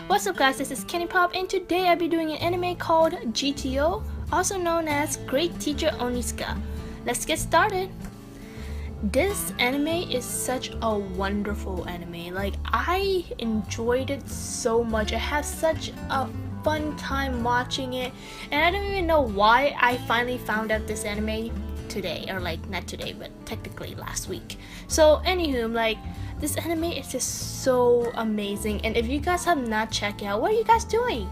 What's up guys, this is Kenny Pop and today I'll be doing an anime called GTO, also known as Great Teacher Onizuka. Let's get started. This anime is such a wonderful anime. Like, I enjoyed it so much. I had such a fun time watching it, and I don't even know why I finally found out this anime today, or like not today but technically last week. So anywho, like, this anime is just so amazing, and if you guys have not checked it out, what are you guys doing?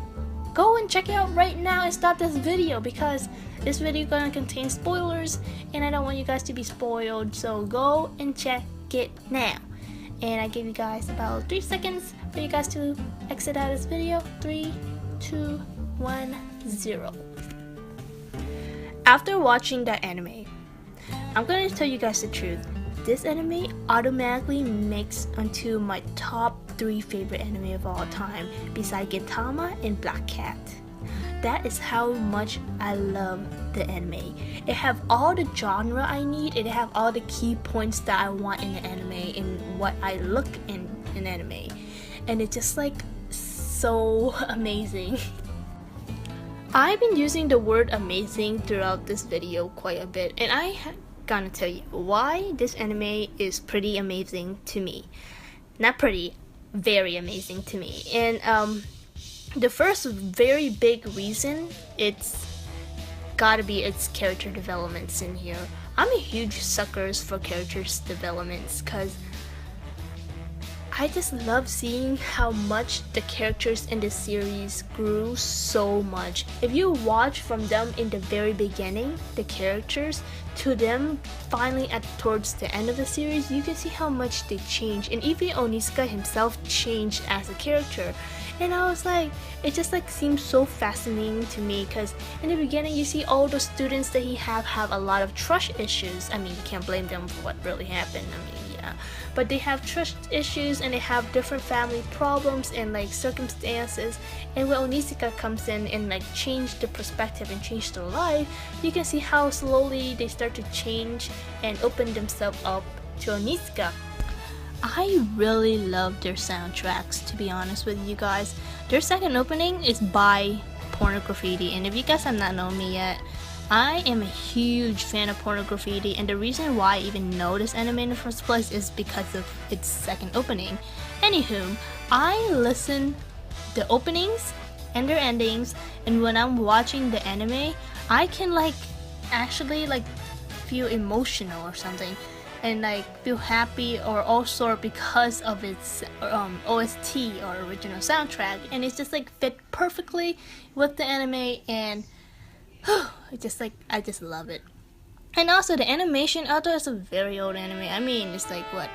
Go and check it out right now and stop this video, because this video is gonna contain spoilers and I don't want you guys to be spoiled. So go and check it now, and I give you guys about 3 seconds for you guys to exit out of this video. 3, 2, 1, 0. After watching that anime, I'm gonna tell you guys the truth. This anime automatically makes onto my top 3 favorite anime of all time, beside Gintama and Black Cat. That is how much I love the anime. It have all the genre I need, it have all the key points that I want in the anime and what I look in anime. And it's just like so amazing. I've been using the word amazing throughout this video quite a bit, and I gonna tell you why this anime is pretty amazing to me. Not pretty, very amazing to me. And the first very big reason, it's gotta be its character developments in here. I'm a huge sucker for characters developments, cause I just love seeing how much the characters in this series grew so much. If you watch from them in the very beginning, the characters, to them finally towards the end of the series, you can see how much they changed. And even Onizuka himself changed as a character. And I was like, it just like seems so fascinating to me, because in the beginning you see all the students that he have a lot of trust issues. I mean, you can't blame them for what really happened. I mean, yeah, but they have trust issues and they have different family problems and like circumstances. And when Onizuka comes in and like change the perspective and change their life, you can see how slowly they start to change and open themselves up to Onizuka. I really love their soundtracks, to be honest with you guys. Their second opening is by Pornograffiti, and if you guys have not known me yet, I am a huge fan of Pornograffiti, and the reason why I even know this anime in the first place is because of its second opening. Anywho, I listen the openings and their endings, and when I'm watching the anime, I can like actually like feel emotional or something, and like feel happy or also because of its OST or original soundtrack, and it's just like fit perfectly with the anime, and it's just like I just love it. And also the animation, although it's a very old anime, I mean it's like what,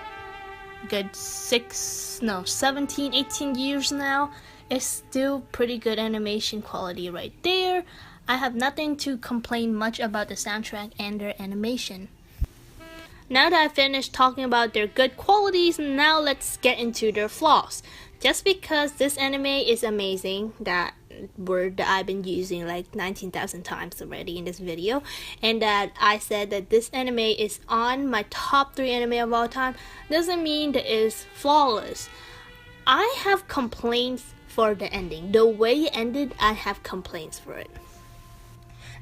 good 17, 18 years now, it's still pretty good animation quality right there. I have nothing to complain much about the soundtrack and their animation. Now that I finished talking about their good qualities, now let's get into their flaws. Just because this anime is amazing, that word that I've been using like 19,000 times already in this video, and that I said that this anime is on my top 3 anime of all time, doesn't mean that it's flawless. I have complaints for the ending. The way it ended, I have complaints for it.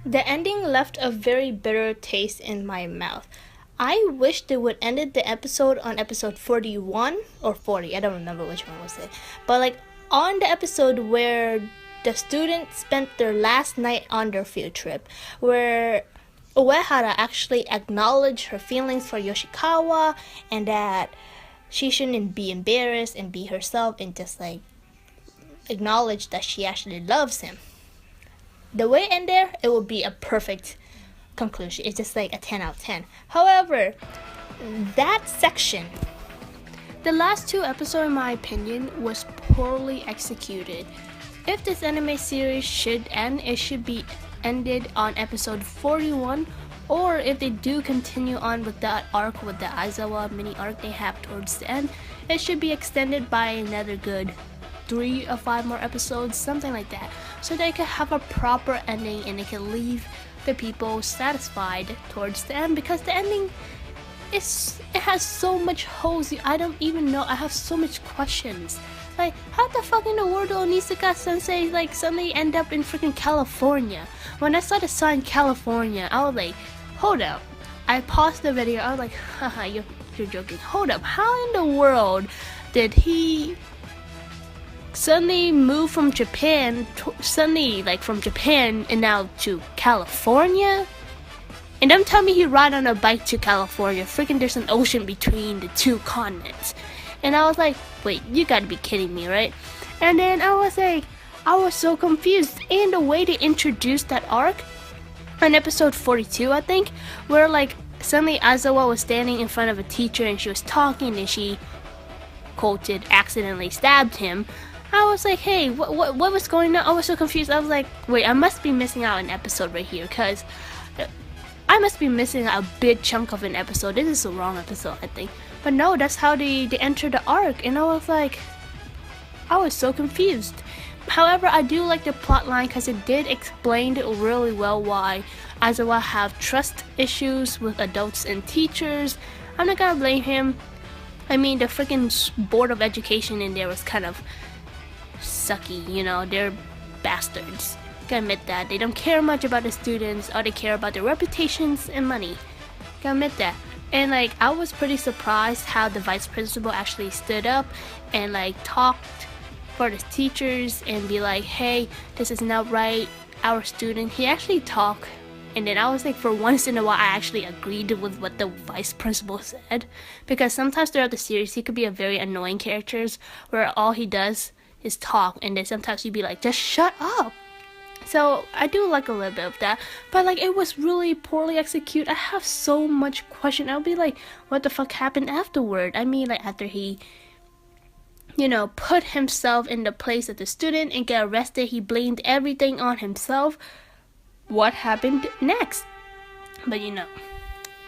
The ending left a very bitter taste in my mouth. I wish they would ended the episode on episode 41 or 40, I don't remember which one was it, but like on the episode where the students spent their last night on their field trip, where Uehara actually acknowledged her feelings for Yoshikawa and that she shouldn't be embarrassed and be herself and just like acknowledge that she actually loves him. The way in there, it would be a perfect conclusion. It's just like a 10 out of 10. However, that section, the last 2 episodes in my opinion was poorly executed. If this anime series should end, it should be ended on episode 41, or if they do continue on with that arc, with the Aizawa mini arc they have towards the end, it should be extended by another good 3 or 5 more episodes, something like that, so they can have a proper ending and they can leave the people satisfied towards the end, because the ending it has so much holes. I don't even know. I have so much questions. Like, how the fuck in the world do Onizuka sensei like suddenly end up in freaking California? When I saw the sign California, I was like, hold up. I paused the video. I was like, haha, you're joking. Hold up. How in the world did he suddenly move from Japan, from Japan and now to California? And don't tell me he ride on a bike to California. Freaking there's an ocean between the two continents. And I was like, wait, you gotta be kidding me, right? And then I was like, I was so confused. And the way they introduced that arc on episode 42, I think, where like suddenly Aizawa was standing in front of a teacher and she was talking and she, quoted, accidentally stabbed him. I was like, hey, what was going on? I was so confused. I was like, wait, I must be missing out an episode right here, because I must be missing a big chunk of an episode. This is the wrong episode, I think. But no, that's how they enter the arc, and I was like, I was so confused. However, I do like the plot line because it did explain really well why Aizawa have trust issues with adults and teachers. I'm not gonna blame him. I mean, the freaking board of education in there was kind of sucky, you know, they're bastards. Gotta admit that. They don't care much about the students, all they care about their reputations and money. Gotta admit that. And like, I was pretty surprised how the vice principal actually stood up and like talked for the teachers and be like, hey, this is not right, our student. He actually talked, and then I was like, for once in a while I actually agreed with what the vice principal said, because sometimes throughout the series he could be a very annoying character where all he does is talk, and then sometimes you'd be like, just shut up. So I do like a little bit of that, but like, it was really poorly executed. I have so much question. I'll be like, what the fuck happened afterward? I mean, like, after he, you know, put himself in the place of the student and get arrested, he blamed everything on himself. What happened next? But you know,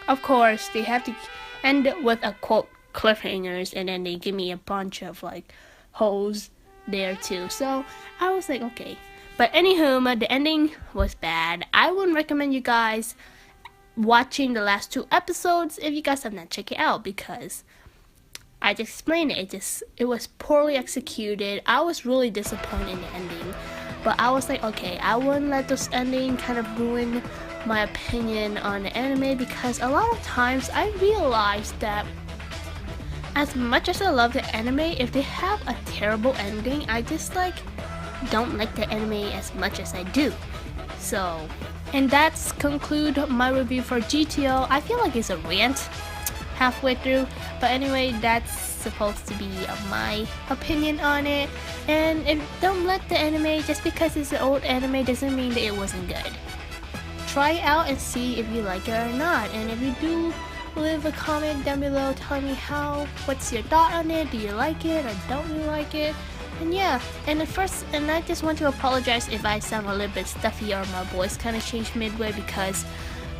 of course they have to end with a quote cliffhangers, and then they give me a bunch of like hoes there too. So I was like, okay. But anywho, the ending was bad. I wouldn't recommend you guys watching the last 2 episodes if you guys have not checked it out, because I just explained it. It was poorly executed. I was really disappointed in the ending. But I was like, okay, I wouldn't let this ending kind of ruin my opinion on the anime, because a lot of times I realized that as much as I love the anime, if they have a terrible ending, I just like don't like the anime as much as I do. So, and that's conclude my review for GTO. I feel like it's a rant halfway through, but anyway, that's supposed to be my opinion on it. And if don't like the anime just because it's an old anime doesn't mean that it wasn't good. Try it out and see if you like it or not. And if you do, leave a comment down below telling me what's your thought on it. Do you like it or don't you like it? And yeah, and I just want to apologize if I sound a little bit stuffy or my voice kind of changed midway, because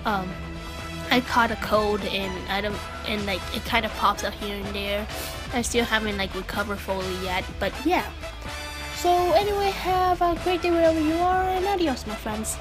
I caught a cold and like it kind of pops up here and there. I still haven't like recovered fully yet, but yeah. So anyway, have a great day wherever you are, and adios, my friends.